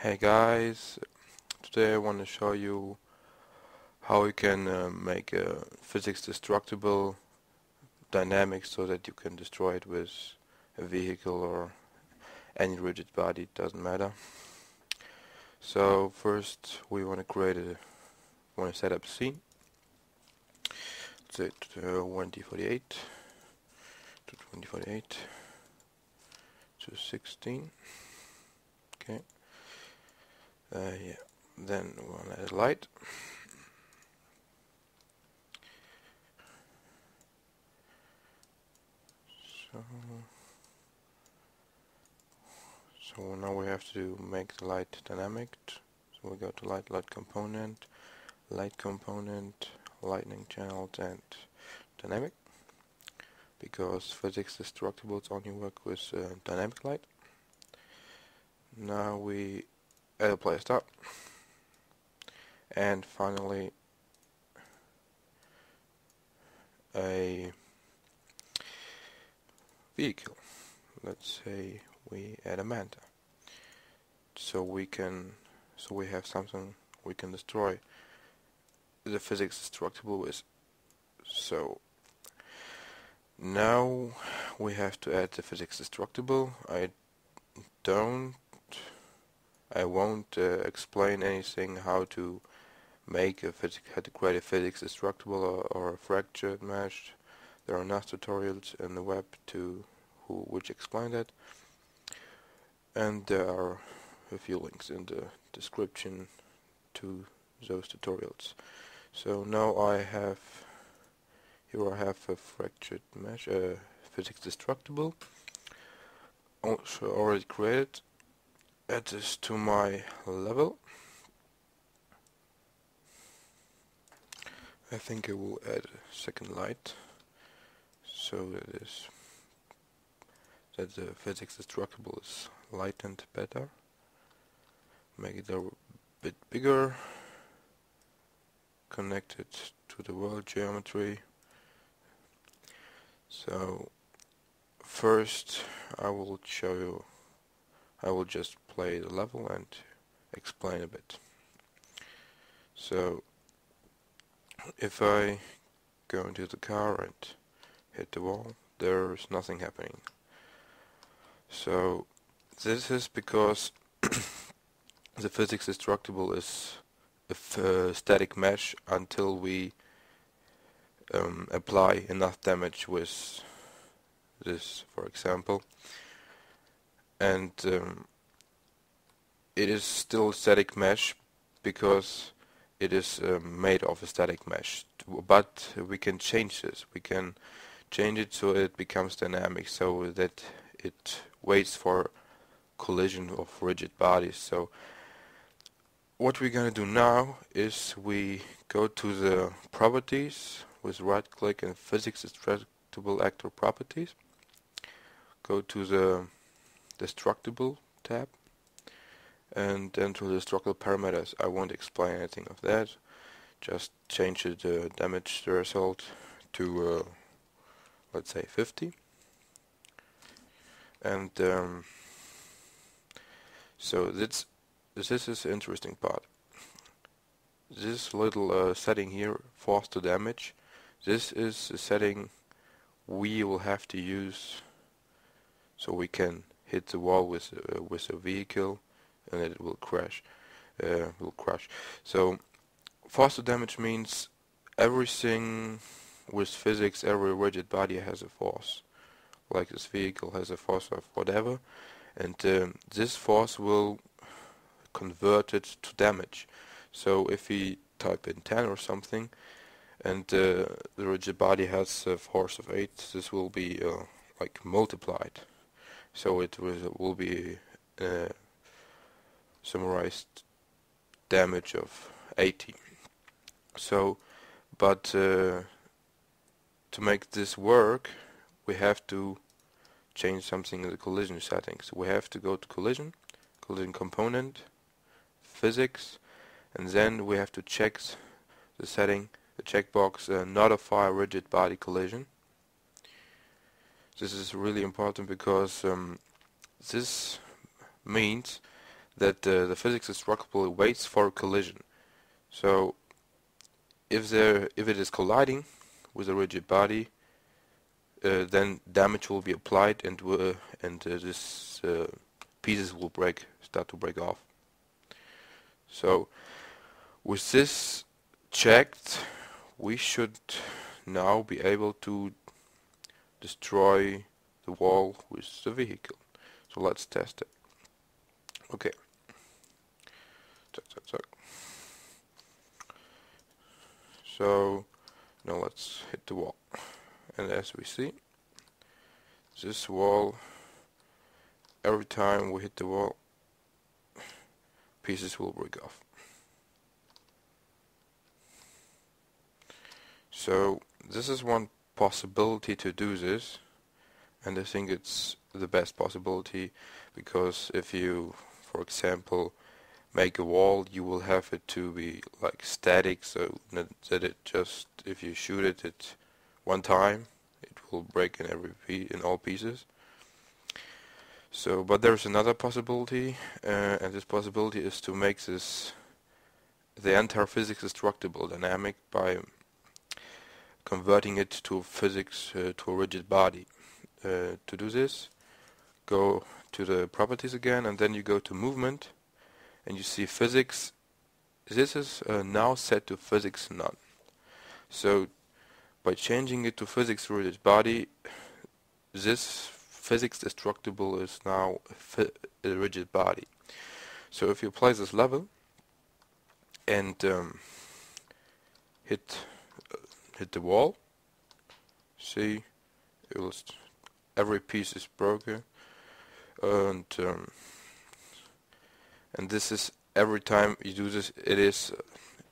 Hey guys, today I want to show you how you can make a physics destructible dynamic so that you can destroy it with a vehicle or any rigid body, it doesn't matter. So first we want to set up a scene. Let's say 1D48 to 2048 to 16. Okay. Yeah. Then we want to add a light. So now we have to make the light dynamic. So we go to light component, lightning channels, and dynamic. Because Physx Destructibles only work with dynamic light. Now we add a player start. And finally a vehicle. Let's say we add a manta. So we have something we can destroy the Physx Destructible with. So now we have to add the Physx Destructible. I won't explain anything how to create a Physx Destructible or a fractured mesh. There are enough tutorials in the web which explain that, and there are a few links in the description to those tutorials. So now I have a fractured mesh, Physx Destructible, also already created. Add this to my level. I think I will add a second light so that the Physx Destructible is lightened better. Make it a bit bigger, connect it to the world geometry. So first I will just play the level and explain a bit. So if I go into the car and hit the wall, there's nothing happening. So this is because the Physx Destructible is a static mesh until we apply enough damage with this, for example. And it is still a static mesh because it is made of a static mesh, but we can change this. We can change it so it becomes dynamic, so that it waits for collision of rigid bodies. So what we're gonna do now is we go to the properties with right click and Physx Destructible actor properties. Go to the Destructible tab, and then to the Destructible parameters. I won't explain anything of that. Just change the damage threshold to let's say 50. And so this is the interesting part. This little setting here, force to damage, this is the setting we will have to use so we can hit the wall with a vehicle and it will crash. So force to damage means everything with physics, every rigid body has a force. Like this vehicle has a force of whatever, and this force will convert it to damage. So if we type in 10 or something, and the rigid body has a force of 8, this will be like multiplied. So it will be summarized damage of 80. So, but to make this work, we have to change something in the collision settings. We have to go to collision component, physics, and then we have to check the setting, the checkbox notify rigid body collision. This is really important because this means that the Physx Destructible waits for a collision. So if it is colliding with a rigid body, then damage will be applied, and this pieces will start to break off. So with this checked, we should now be able to destroy the wall with the vehicle. So let's test it. Okay. So now let's hit the wall, and as we see, this wall, every time we hit the wall, pieces will break off. So this is one possibility to do this, and I think it's the best possibility, because if you, for example, make a wall, you will have it to be like static, so that it just, if you shoot it one time, it will break in all pieces. So, but there's another possibility, and this possibility is to make the entire physics destructible dynamic by converting it to physics to a rigid body. To do this, go to the properties again, and then you go to movement, and you see physics. This is now set to physics none. So by changing it to physics rigid body, this Physx Destructible is now a rigid body. So if you apply this level and hit the wall, see, every piece is broken, and this is every time you do this,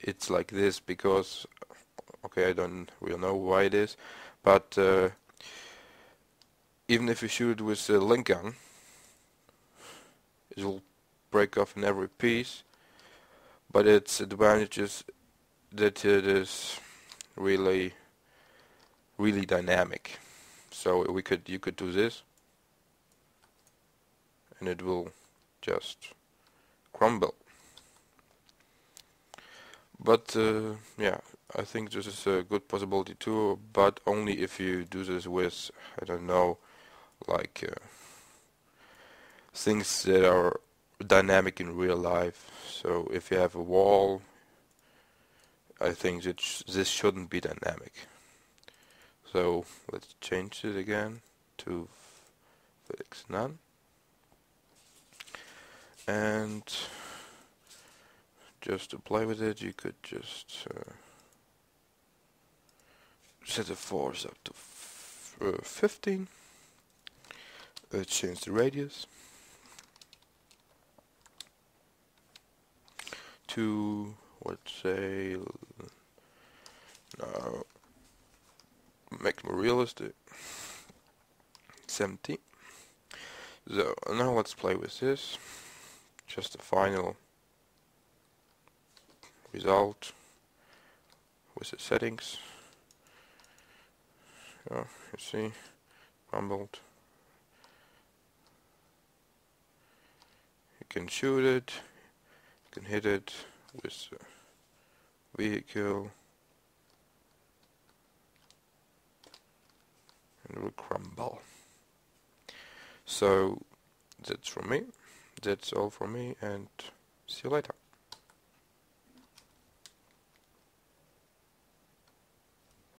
it's like this, because okay, I don't really know why it is, but even if you shoot it with a link gun, it will break off in every piece. But its advantage is that it is really dynamic. So you could do this, and it will just crumble. But yeah, I think this is a good possibility too, but only if you do this with, I don't know, like things that are dynamic in real life. So if you have a wall, I think that this shouldn't be dynamic. So let's change it again to physics none, and just to play with it, you could just set the force up to 15. Change the radius to, let's say, now make it more realistic, 70. So now let's play with this, just the final result with the settings. Oh, you see, crumbled. You can shoot it, you can hit it with the vehicle, and it will crumble. So that's from me. That's all from me, and see you later.